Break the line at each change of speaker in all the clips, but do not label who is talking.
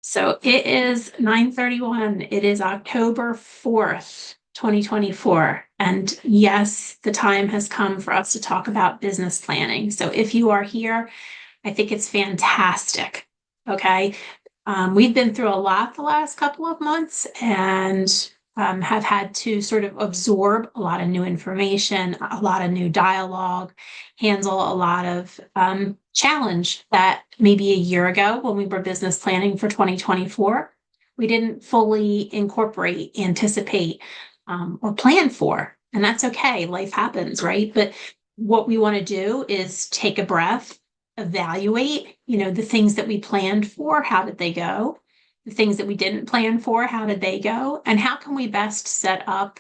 So it is 9:31. It is October 4th, 2024. And yes, the time has come for us to talk about business planning. So if you are here, I think it's fantastic. Okay. We've been through a lot the last couple of months and have had to sort of absorb a lot of new information, a lot of new dialogue, handle a lot of challenge that maybe a year ago when we were business planning for 2024, we didn't fully incorporate, anticipate, or plan for. And that's okay. Life happens, right? But what we want to do is take a breath, evaluate, the things that we planned for, how did they go? The things that we didn't plan for, how did they go? And how can we best set up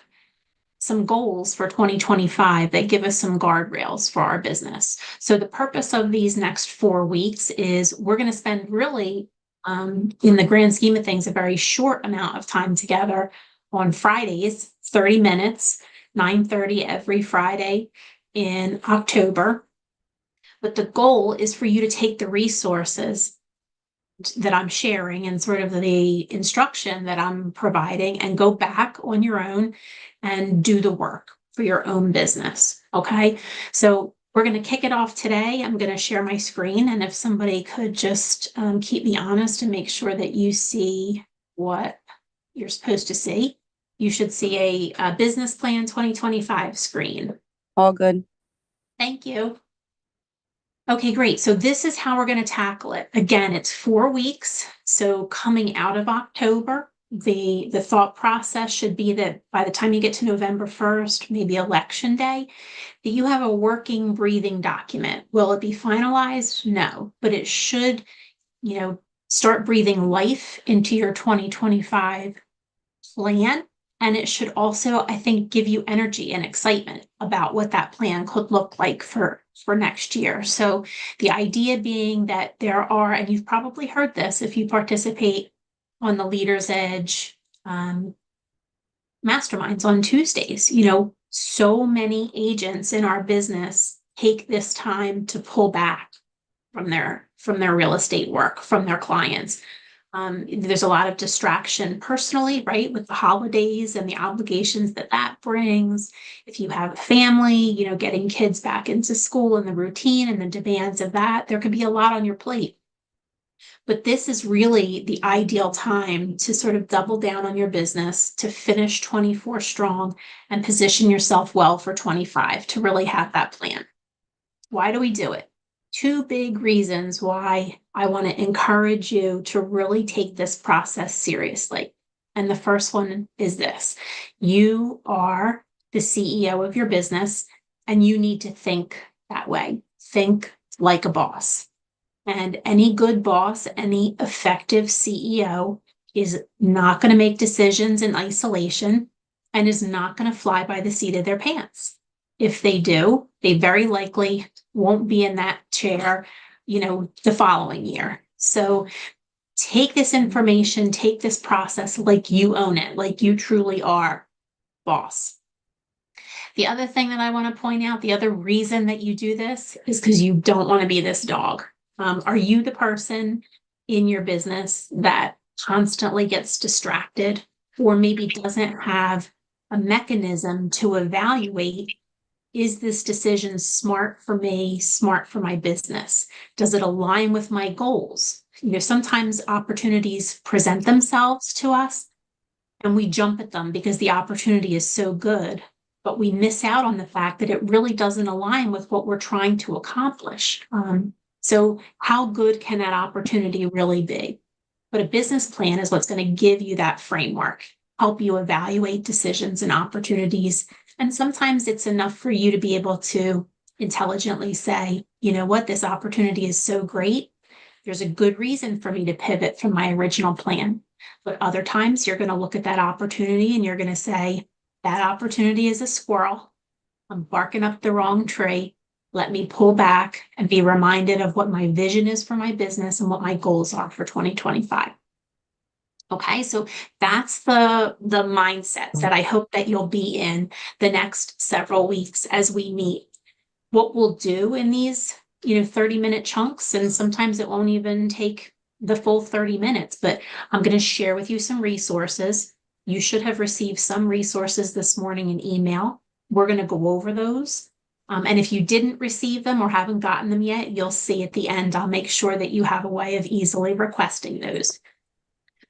some goals for 2025 that give us some guardrails for our business? So the purpose of these next 4 weeks is we're going to spend really, in the grand scheme of things, a very short amount of time together on Fridays, 30 minutes, 9:30 every Friday in October. But the goal is for you to take the resources that I'm sharing and sort of the instruction that I'm providing and go back on your own and do the work for your own business. Okay. So we're going to kick it off today. I'm going to share my screen. And if somebody could just keep me honest and make sure that you see what you're supposed to see. You should see a business plan 2025 screen.
All good.
Thank you. Okay, great. So this is how we're going to tackle it. Again, it's 4 weeks. So coming out of October, the thought process should be that by the time you get to November 1st, maybe election day, that you have a working, breathing document. Will it be finalized? No, but it should, start breathing life into your 2025 plan. And it should also, I think, give you energy and excitement about what that plan could look like for next year. So the idea being that there are, and you've probably heard this if you participate on the Leaders Edge masterminds on Tuesdays, so many agents in our business take this time to pull back from their real estate work, from their clients. There's a lot of distraction personally, right, with the holidays and the obligations that brings. If you have a family, getting kids back into school and the routine and the demands of that, there could be a lot on your plate. But this is really the ideal time to sort of double down on your business, to finish 24 strong and position yourself well for 25 to really have that plan. Why do we do it? Two big reasons why I want to encourage you to really take this process seriously. And the first one is this: you are the CEO of your business and you need to think that way. Think like a boss. And any good boss, any effective CEO is not going to make decisions in isolation and is not going to fly by the seat of their pants. If they do, they very likely won't be in that chair, the following year. So take this information, take this process like you own it, like you truly are boss. The other thing that I want to point out, the other reason that you do this is because you don't want to be this dog. Are you the person in your business that constantly gets distracted or maybe doesn't have a mechanism to evaluate, is this decision smart for me, smart for my business? Does it align with my goals? Sometimes opportunities present themselves to us and we jump at them because the opportunity is so good, but we miss out on the fact that it really doesn't align with what we're trying to accomplish. So how good can that opportunity really be? But a business plan is what's going to give you that framework, help you evaluate decisions and opportunities. And sometimes it's enough for you to be able to intelligently say, you know what, this opportunity is so great. There's a good reason for me to pivot from my original plan. But other times you're going to look at that opportunity and you're going to say, that opportunity is a squirrel. I'm barking up the wrong tree. Let me pull back and be reminded of what my vision is for my business and what my goals are for 2025. Okay, so that's the mindset that I hope that you'll be in the next several weeks as we meet. What we'll do in these, 30-minute chunks, and sometimes it won't even take the full 30 minutes, but I'm going to share with you some resources. You should have received some resources this morning in email. We're going to go over those. And if you didn't receive them or haven't gotten them yet, you'll see at the end, I'll make sure that you have a way of easily requesting those.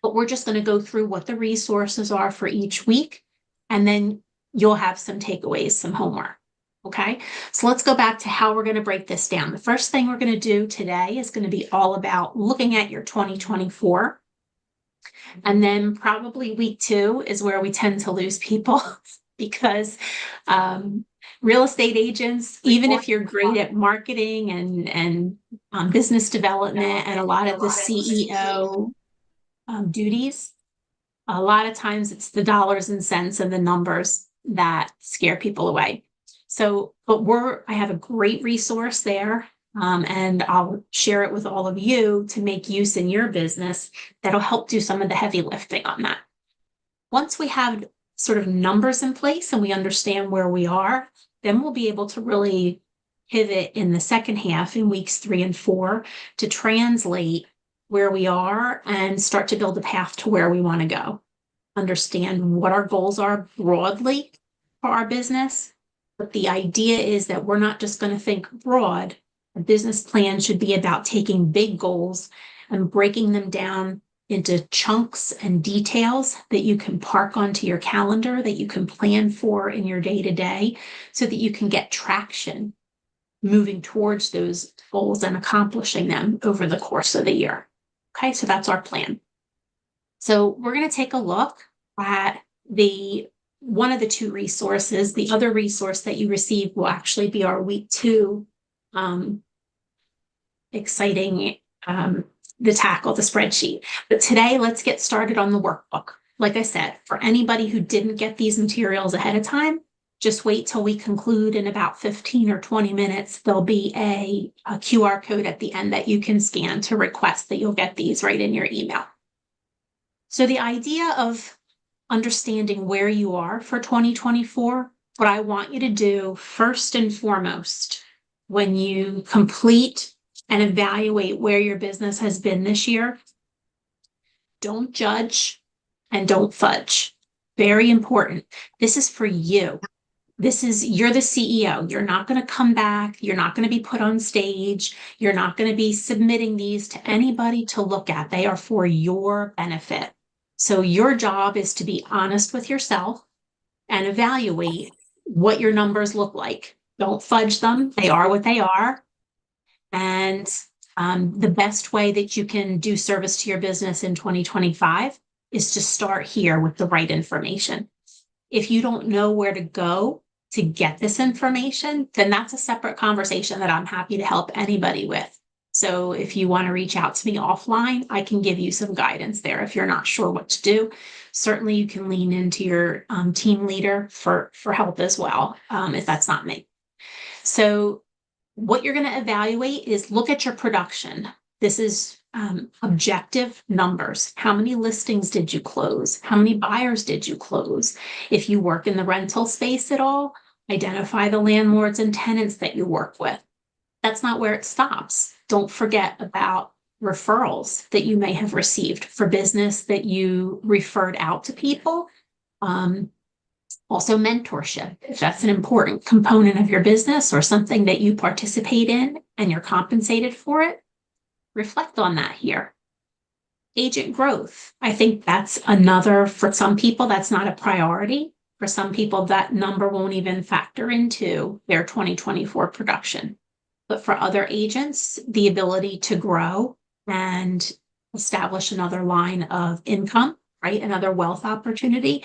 But we're just going to go through what the resources are for each week, and then you'll have some takeaways, some homework. Okay, so let's go back to how we're going to break this down. The first thing we're going to do today is going to be all about looking at your 2024. And then probably week 2 is where we tend to lose people because real estate agents, even if you're great at marketing and business development and a lot of the CEO duties, a lot of times it's the dollars and cents and the numbers that scare people away. So, but I have a great resource there, and I'll share it with all of you to make use in your business that'll help do some of the heavy lifting on that. Once we have sort of numbers in place and we understand where we are, then we'll be able to really pivot in the second half in weeks 3 and 4 to translate where we are and start to build a path to where we want to go. Understand what our goals are broadly for our business. But the idea is that we're not just going to think broad. A business plan should be about taking big goals and breaking them down into chunks and details that you can park onto your calendar, that you can plan for in your day-to-day, so that you can get traction moving towards those goals and accomplishing them over the course of the year. Okay, so that's our plan. So we're going to take a look at one of the 2 resources. The other resource that you receive will actually be our week 2 exciting the spreadsheet. But today, let's get started on the workbook. Like I said, for anybody who didn't get these materials ahead of time, just wait till we conclude in about 15 or 20 minutes. There'll be a QR code at the end that you can scan to request that you'll get these right in your email. So the idea of understanding where you are for 2024, what I want you to do first and foremost, when you complete and evaluate where your business has been this year, don't judge and don't fudge. Very important. This is for you. You're the CEO. You're not going to come back. You're not going to be put on stage. You're not going to be submitting these to anybody to look at. They are for your benefit. So your job is to be honest with yourself and evaluate what your numbers look like. Don't fudge them. They are what they are. And the best way that you can do service to your business in 2025 is to start here with the right information. If you don't know where to go to get this information, then that's a separate conversation that I'm happy to help anybody with. So if you want to reach out to me offline, I can give you some guidance there. If you're not sure what to do, certainly you can lean into your team leader for help as well, if that's not me. So what you're going to evaluate is look at your production. This is objective numbers. How many listings did you close? How many buyers did you close? If you work in the rental space at all, identify the landlords and tenants that you work with. That's not where it stops. Don't forget about referrals that you may have received for business that you referred out to people. Also mentorship, if that's an important component of your business or something that you participate in and you're compensated for it, reflect on that here. Agent growth. I think that's for some people, that's not a priority. For some people, that number won't even factor into their 2024 production. But for other agents, the ability to grow and establish another line of income, right? Another wealth opportunity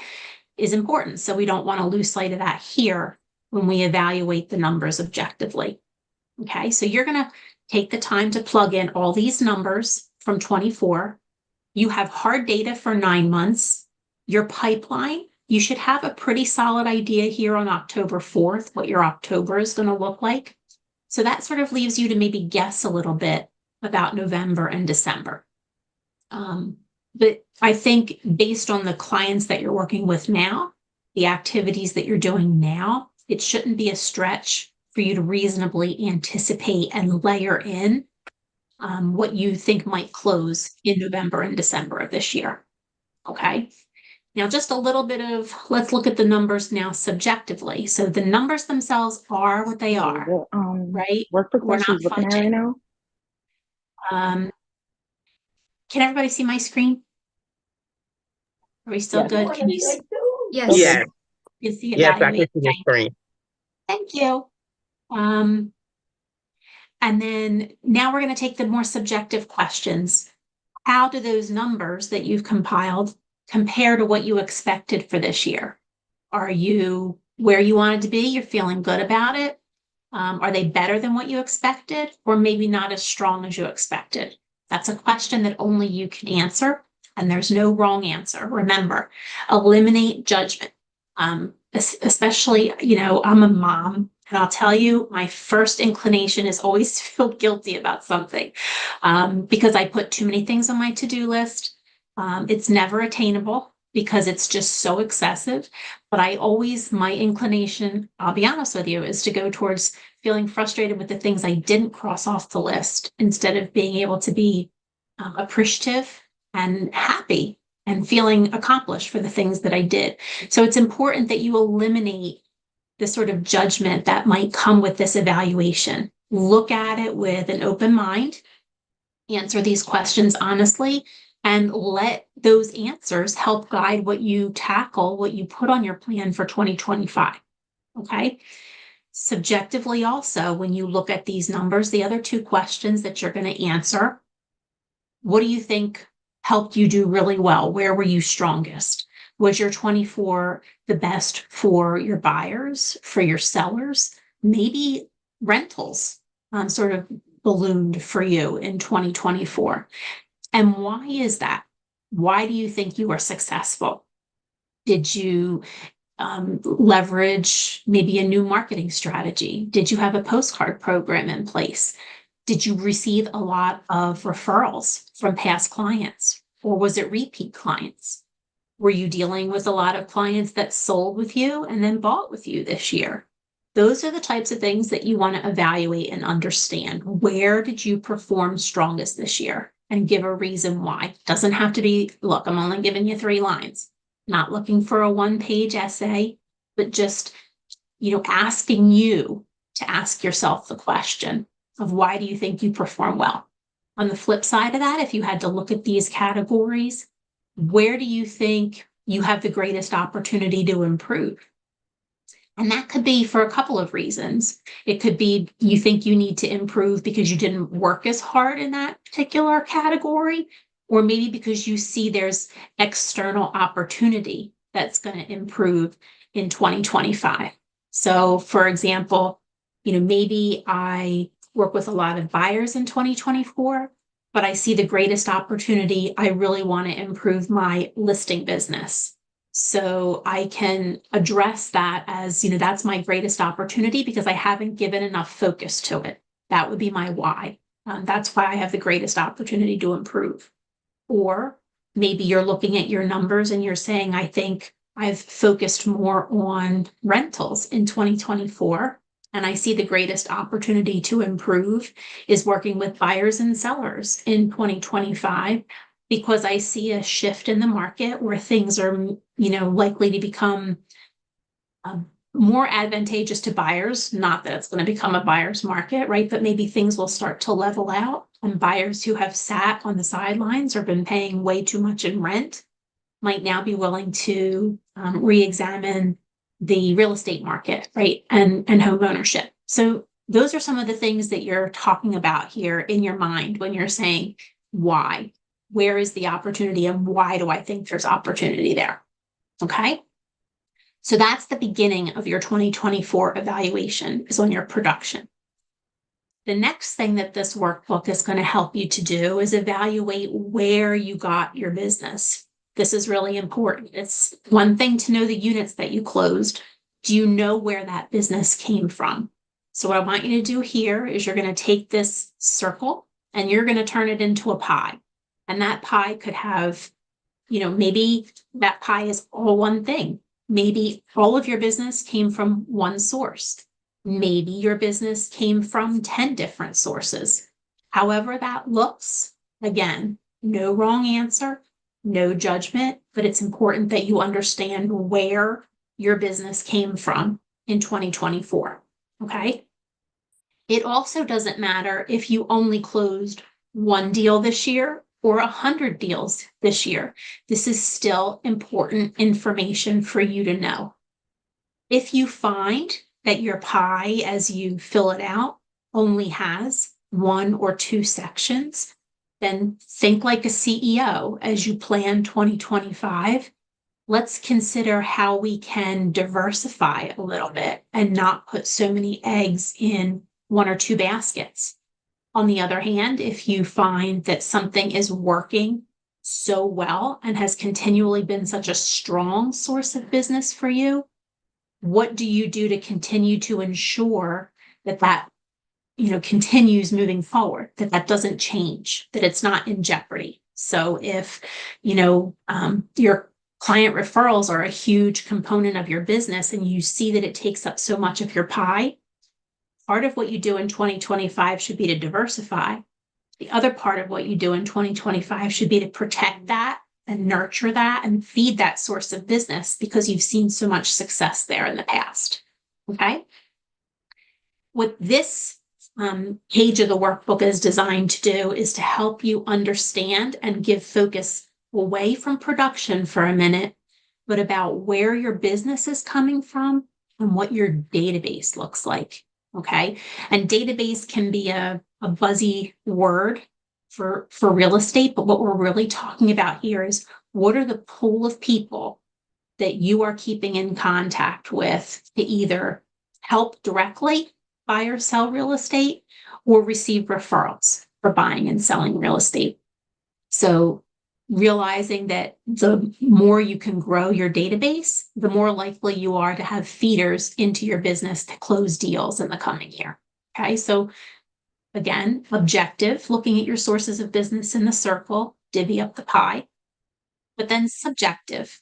is important. So we don't want to lose sight of that here when we evaluate the numbers objectively. Okay, so you're going to take the time to plug in all these numbers from 24. You have hard data for 9 months. Your pipeline, you should have a pretty solid idea here on October 4th, what your October is going to look like. So that sort of leaves you to maybe guess a little bit about November and December. But I think based on the clients that you're working with now, the activities that you're doing now, it shouldn't be a stretch for you to reasonably anticipate and layer in what you think might close in November and December of this year. Okay. Now, just a little bit of, let's look at the numbers now subjectively. So the numbers themselves are what they
Okay,
are,
what
right?
workbook
We're
was she
not
looking at right
fudging.
now?
Um, can everybody see my screen? Are we still
Yes.
good? Can you,
So
Yes.
good.
Yes,
you see
yes, I
evaluate?
can see the
Okay.
screen.
Thank you. Um, and then now we're going to take the more subjective questions. How do those numbers that you've compiled compare to what you expected for this year? Are you where you wanted to be? You're feeling good about it? Are they better than what you expected, or maybe not as strong as you expected? That's a question that only you can answer, and there's no wrong answer. Remember, eliminate judgment. Especially, I'm a mom, and I'll tell you, my first inclination is always to feel guilty about something, because I put too many things on my to-do list. It's never attainable because it's just so excessive. But my inclination, I'll be honest with you, is to go towards feeling frustrated with the things I didn't cross off the list instead of being able to be appreciative and happy and feeling accomplished for the things that I did. So it's important that you eliminate the sort of judgment that might come with this evaluation. Look at it with an open mind, answer these questions honestly, and let those answers help guide what you tackle, what you put on your plan for 2025. Okay. Subjectively, also, when you look at these numbers, the other two questions that you're going to answer, what do you think helped you do really well? Where were you strongest? Was your 24 the best for your buyers, for your sellers? Maybe rentals sort of ballooned for you in 2024. And why is that? Why do you think you were successful? Did you leverage maybe a new marketing strategy? Did you have a postcard program in place? Did you receive a lot of referrals from past clients? Or was it repeat clients? Were you dealing with a lot of clients that sold with you and then bought with you this year? Those are the types of things that you want to evaluate and understand. Where did you perform strongest this year? And give a reason why. Doesn't have to be, look, I'm only giving you 3 lines. Not looking for a 1-page essay, but just, asking you to ask yourself the question of why do you think you perform well? On the flip side of that, if you had to look at these categories, where do you think you have the greatest opportunity to improve? And that could be for a couple of reasons. It could be you think you need to improve because you didn't work as hard in that particular category, or maybe because you see there's external opportunity that's going to improve in 2025. So, for example, maybe I work with a lot of buyers in 2024, but I see the greatest opportunity. I really want to improve my listing business. So I can address that as, that's my greatest opportunity because I haven't given enough focus to it. That would be my why. That's why I have the greatest opportunity to improve. Or maybe you're looking at your numbers and you're saying, I think I've focused more on rentals in 2024. And I see the greatest opportunity to improve is working with buyers and sellers in 2025 because I see a shift in the market where things are, likely to become more advantageous to buyers. Not that it's going to become a buyer's market, right? But maybe things will start to level out, and buyers who have sat on the sidelines or been paying way too much in rent might now be willing to re-examine the real estate market, right? And home ownership. So those are some of the things that you're talking about here in your mind when you're saying, why? Where is the opportunity and why do I think there's opportunity there? Okay. So that's the beginning of your 2024 evaluation, is on your production. The next thing that this workbook is going to help you to do is evaluate where you got your business. This is really important. It's one thing to know the units that you closed. Do you know where that business came from? So what I want you to do here is you're going to take this circle and you're going to turn it into a pie. And that pie could have, maybe that pie is all one thing. Maybe all of your business came from one source. Maybe your business came from 10 different sources. However that looks, again, no wrong answer, no judgment, but it's important that you understand where your business came from in 2024. Okay. It also doesn't matter if you only closed one deal this year or 100 deals this year. This is still important information for you to know. If you find that your pie, as you fill it out, only has one or two sections, then think like a CEO as you plan 2025. Let's consider how we can diversify a little bit and not put so many eggs in one or two baskets. On the other hand, if you find that something is working so well and has continually been such a strong source of business for you, what do you do to continue to ensure that continues moving forward, that doesn't change, that it's not in jeopardy? So if your client referrals are a huge component of your business and you see that it takes up so much of your pie, part of what you do in 2025 should be to diversify. The other part of what you do in 2025 should be to protect that and nurture that and feed that source of business because you've seen so much success there in the past. Okay. What this page of the workbook is designed to do is to help you understand and give focus away from production for a minute, but about where your business is coming from and what your database looks like. Okay. And database can be a buzzy word for real estate, but what we're really talking about here is what are the pool of people that you are keeping in contact with to either help directly buy or sell real estate or receive referrals for buying and selling real estate. So realizing that the more you can grow your database, the more likely you are to have feeders into your business to close deals in the coming year. Okay, so again, objective, looking at your sources of business in the circle, divvy up the pie. But then subjective,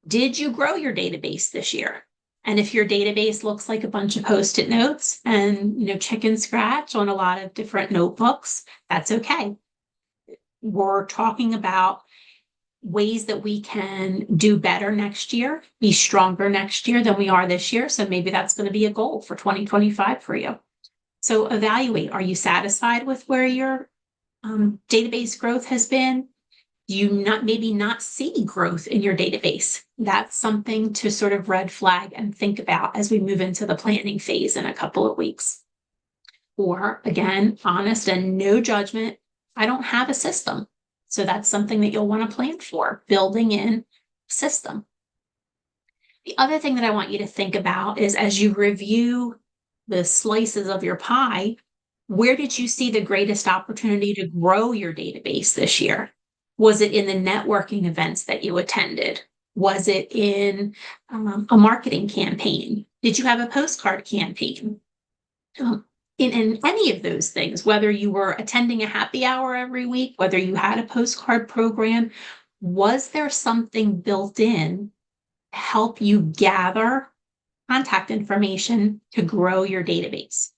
did you grow your database this year? And if your database looks like a bunch of Post-it notes and chicken scratch on a lot of different notebooks, that's okay. We're talking about ways that we can do better next year, be stronger next year than we are this year. So maybe that's going to be a goal for 2025 for you. So evaluate, are you satisfied with where your database growth has been? Do you maybe not see growth in your database? That's something to sort of red flag and think about as we move into the planning phase in a couple of weeks. Or again, honest and no judgment. I don't have a system. So that's something that you'll want to plan for, building in a system. The other thing that I want you to think about is as you review the slices of your pie, where did you see the greatest opportunity to grow your database this year? Was it in the networking events that you attended? Was it in a marketing campaign? Did you have a postcard campaign? In any of those things, whether you were attending a happy hour every week, whether you had a postcard program, was there something built in to help you gather contact information to grow your database?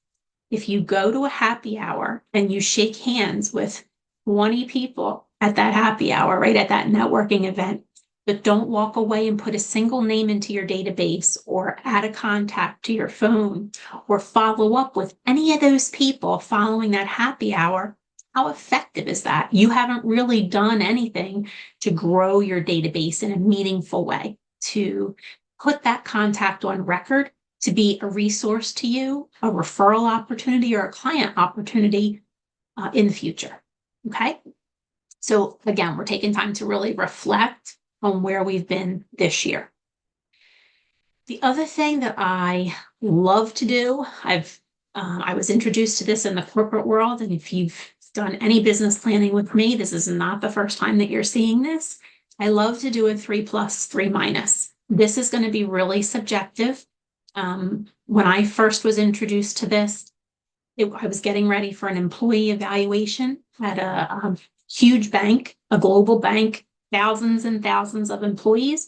If you go to a happy hour and you shake hands with 20 people at that happy hour, right at that networking event, but don't walk away and put a single name into your database or add a contact to your phone or follow up with any of those people following that happy hour, how effective is that? You haven't really done anything to grow your database in a meaningful way, to put that contact on record, to be a resource to you, a referral opportunity or a client opportunity in the future. Okay. So again, we're taking time to really reflect on where we've been this year. The other thing that I love to do, I was introduced to this in the corporate world, and if you've done any business planning with me, this is not the first time that you're seeing this. I love to do a 3+, 3-. This is going to be really subjective. When I first was introduced to this, I was getting ready for an employee evaluation at a huge bank, a global bank, thousands and thousands of employees.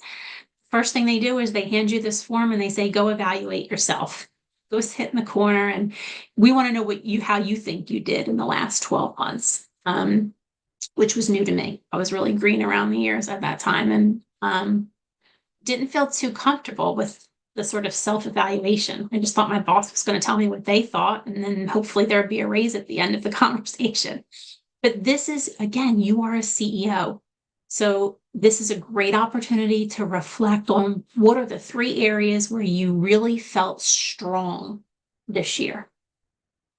First thing they do is they hand you this form and they say, go evaluate yourself. go sit in the corner, and we want to know how you think you did in the last 12 months, which was new to me. I was really green around the ears at that time, and didn't feel too comfortable with the sort of self-evaluation. I just thought my boss was going to tell me what they thought, and then hopefully there'd be a raise at the end of the conversation. But this is, again, you are a CEO. So this is a great opportunity to reflect on what are the 3 areas where you really felt strong this year.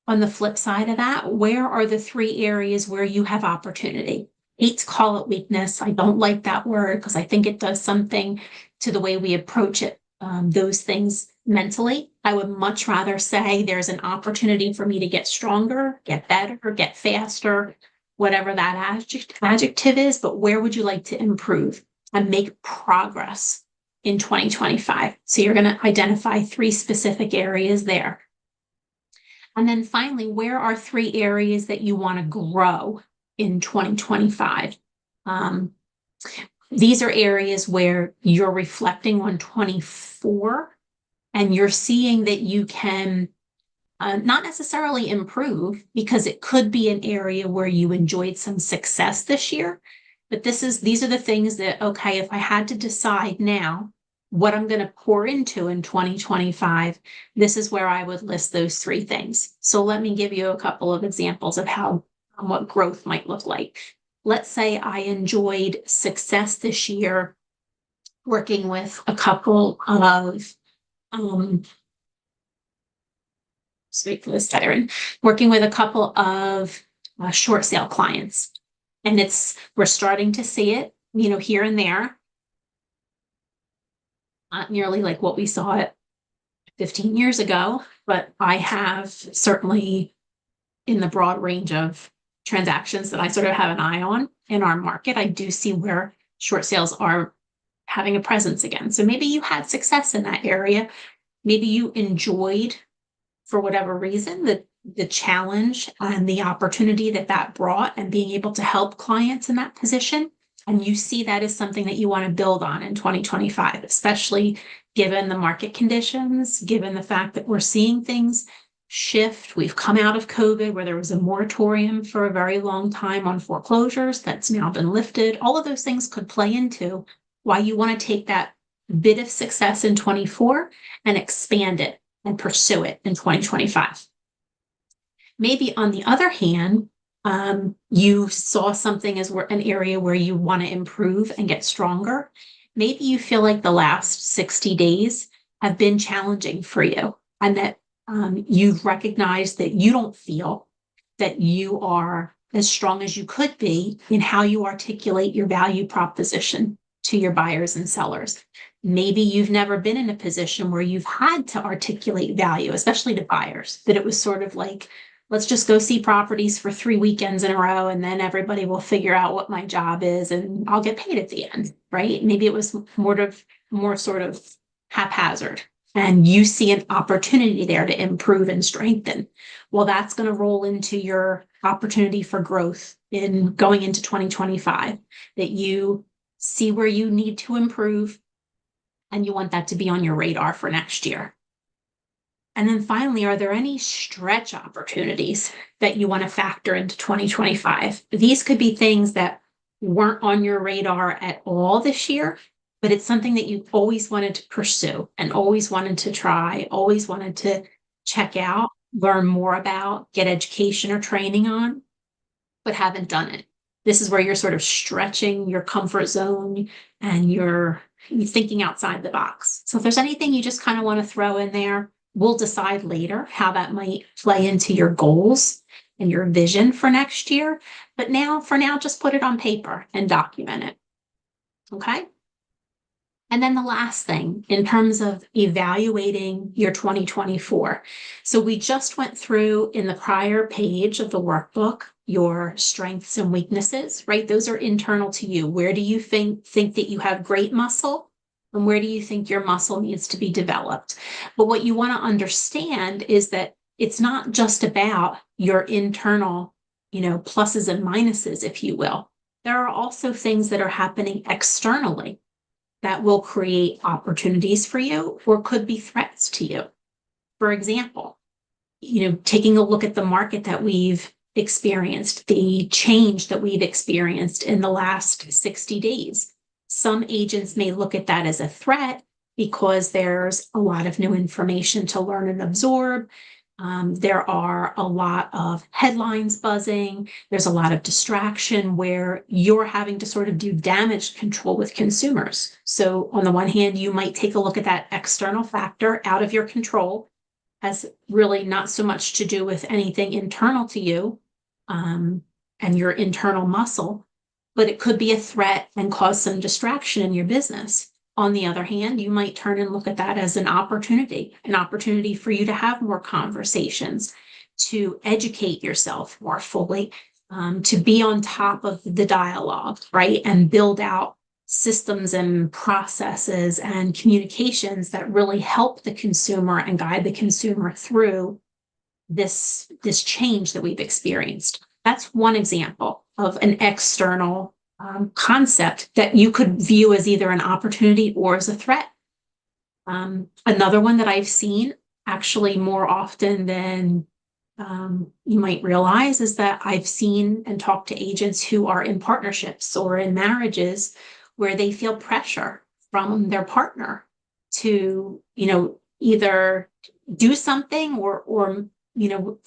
On the flip side of that, where are the 3 areas where you have opportunity? I hate to call it weakness. I don't like that word because I think it does something to the way we approach it, those things mentally. I would much rather say there's an opportunity for me to get stronger, get better, get faster, whatever that adjective is, but where would you like to improve and make progress in 2025? So you're going to identify 3 specific areas there. And then finally, where are 3 areas that you want to grow in 2025? These are areas where you're reflecting on 24 and you're seeing that you can not necessarily improve, because it could be an area where you enjoyed some success this year. But these are the things that, okay, if I had to decide now what I'm going to pour into in 2025, this is where I would list those 3 things. So let me give you a couple of examples of what growth might look like. Let's say I enjoyed success this year working with a couple of short sale clients. And we're starting to see it, here and there. Not nearly like what we saw it 15 years ago, but I have certainly, in the broad range of transactions that I sort of have an eye on in our market, I do see where short sales are having a presence again. So maybe you had success in that area. Maybe you enjoyed, for whatever reason, the challenge and the opportunity that brought, and being able to help clients in that position. And you see that as something that you want to build on in 2025, especially given the market conditions, given the fact that we're seeing things shift. We've come out of COVID where there was a moratorium for a very long time on foreclosures that's now been lifted. All of those things could play into why you want to take that bit of success in 24 and expand it and pursue it in 2025. Maybe on the other hand, you saw something as an area where you want to improve and get stronger. Maybe you feel like the last 60 days have been challenging for you, and that you've recognized that you don't feel that you are as strong as you could be in how you articulate your value proposition to your buyers and sellers. Maybe you've never been in a position where you've had to articulate value, especially to buyers, that it was sort of like, let's just go see properties for 3 weekends in a row, and then everybody will figure out what my job is and I'll get paid at the end, right? Maybe it was more sort of haphazard, and you see an opportunity there to improve and strengthen. Well, that's going to roll into your opportunity for growth in going into 2025, that you see where you need to improve, and you want that to be on your radar for next year. And then finally, are there any stretch opportunities that you want to factor into 2025? These could be things that weren't on your radar at all this year, but it's something that you always wanted to pursue and always wanted to try, always wanted to check out, learn more about, get education or training on, but haven't done it. This is where you're sort of stretching your comfort zone and you're thinking outside the box. So if there's anything you just kind of want to throw in there, we'll decide later how that might play into your goals and your vision for next year. But for now, just put it on paper and document it. Okay? And then the last thing, in terms of evaluating your 2024. So we just went through in the prior page of the workbook, your strengths and weaknesses, right? Those are internal to you. Where do you think that you have great muscle? And where do you think your muscle needs to be developed? But what you want to understand is that it's not just about your internal, pluses and minuses, if you will. There are also things that are happening externally that will create opportunities for you or could be threats to you. For example, taking a look at the market that we've experienced, the change that we've experienced in the last 60 days. Some agents may look at that as a threat because there's a lot of new information to learn and absorb. There are a lot of headlines buzzing. There's a lot of distraction where you're having to sort of do damage control with consumers. So on the one hand, you might take a look at that external factor out of your control, has really not so much to do with anything internal to you, and your internal muscle, but it could be a threat and cause some distraction in your business. On the other hand, you might turn and look at that as an opportunity for you to have more conversations, to educate yourself more fully, to be on top of the dialogue, right? And build out systems and processes and communications that really help the consumer and guide the consumer through this change that we've experienced. That's one example of an external concept that you could view as either an opportunity or as a threat. Another one that I've seen actually more often than you might realize is that I've seen and talked to agents who are in partnerships or in marriages where they feel pressure from their partner to, either do something or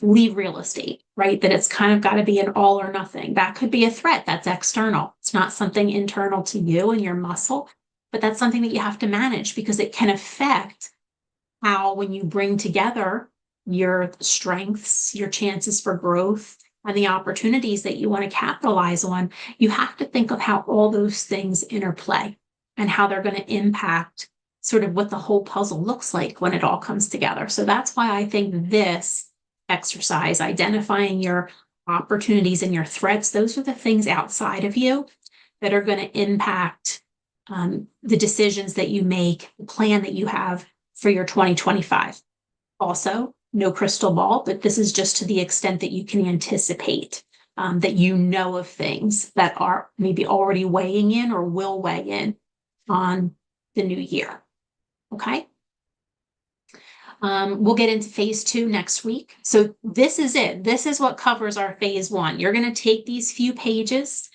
leave real estate, right? That it's kind of got to be an all or nothing. That could be a threat. That's external. It's not something internal to you and your muscle, but that's something that you have to manage because it can affect how, when you bring together your strengths, your chances for growth, and the opportunities that you want to capitalize on, you have to think of how all those things interplay and how they're going to impact sort of what the whole puzzle looks like when it all comes together. So that's why I think this exercise, identifying your opportunities and your threats, those are the things outside of you that are going to impact the decisions that you make, the plan that you have for your 2025. Also, no crystal ball, but this is just to the extent that you can anticipate that of things that are maybe already weighing in or will weigh in on the new year. Okay. We'll get into phase 2 next week. So this is it. This is what covers our phase 1. You're going to take these few pages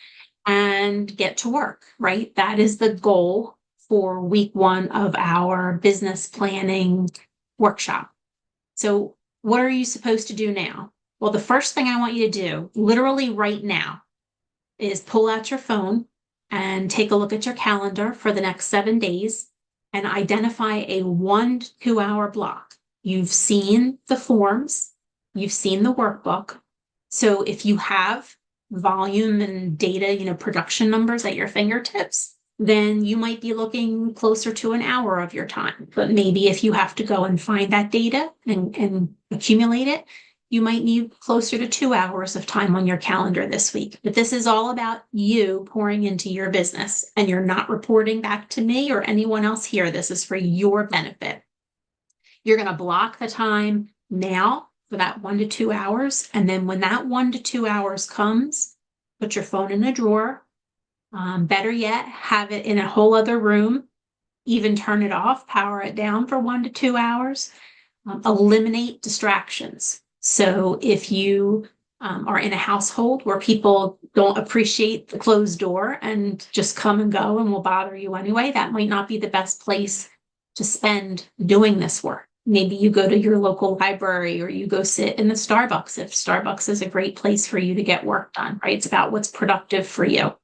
and get to work, right? That is the goal for week 1 of our business planning workshop. So what are you supposed to do now? Well, the first thing I want you to do, literally right now, is pull out your phone and take a look at your calendar for the next 7 days and identify a 1 to 2 hour block. You've seen the forms, you've seen the workbook. So if you have volume and data, production numbers at your fingertips, then you might be looking closer to an hour of your time. But maybe if you have to go and find that data and accumulate it, you might need closer to 2 hours of time on your calendar this week. But this is all about you pouring into your business, and you're not reporting back to me or anyone else here. This is for your benefit. You're going to block the time now for that 1 to 2 hours. And then when that 1 to 2 hours comes, put your phone in a drawer. Better yet, have it in a whole other room, even turn it off, power it down for 1 to 2 hours. Eliminate distractions. So if you are in a household where people don't appreciate the closed door and just come and go and will bother you anyway, that might not be the best place to spend doing this work. Maybe you go to your local library or you go sit in the Starbucks if Starbucks is a great place for you to get work done, right? It's about what's productive for you.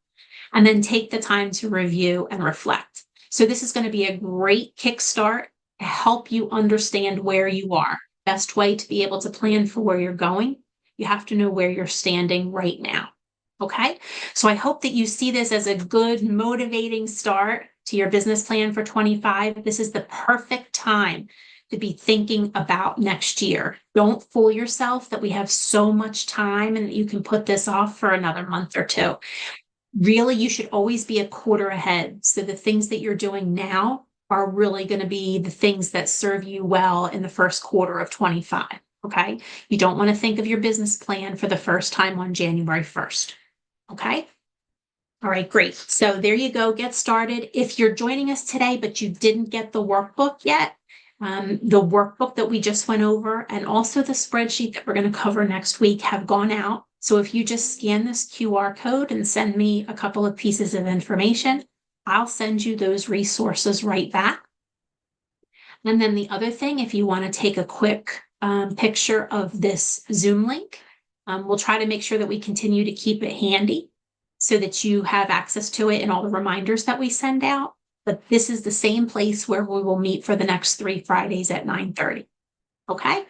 And then take the time to review and reflect. So this is going to be a great kickstart to help you understand where you are. Best way to be able to plan for where you're going, you have to know where you're standing right now. Okay? So I hope that you see this as a good, motivating start to your business plan for 25. This is the perfect time to be thinking about next year. Don't fool yourself that we have so much time and that you can put this off for another month or two. Really, you should always be a quarter ahead. So the things that you're doing now are really going to be the things that serve you well in the first quarter of 25. Okay. You don't want to think of your business plan for the first time on January 1st. Okay. All right, great. So there you go. Get started. If you're joining us today, but you didn't get the workbook yet, The workbook that we just went over and also the spreadsheet that we're going to cover next week have gone out. So if you just scan this QR code and send me a couple of pieces of information, I'll send you those resources right back. And then the other thing, if you want to take a quick picture of this Zoom link, we'll try to make sure that we continue to keep it handy so that you have access to it and all the reminders that we send out. But this is the same place where we will meet for the next 3 Fridays at 9:30. Okay?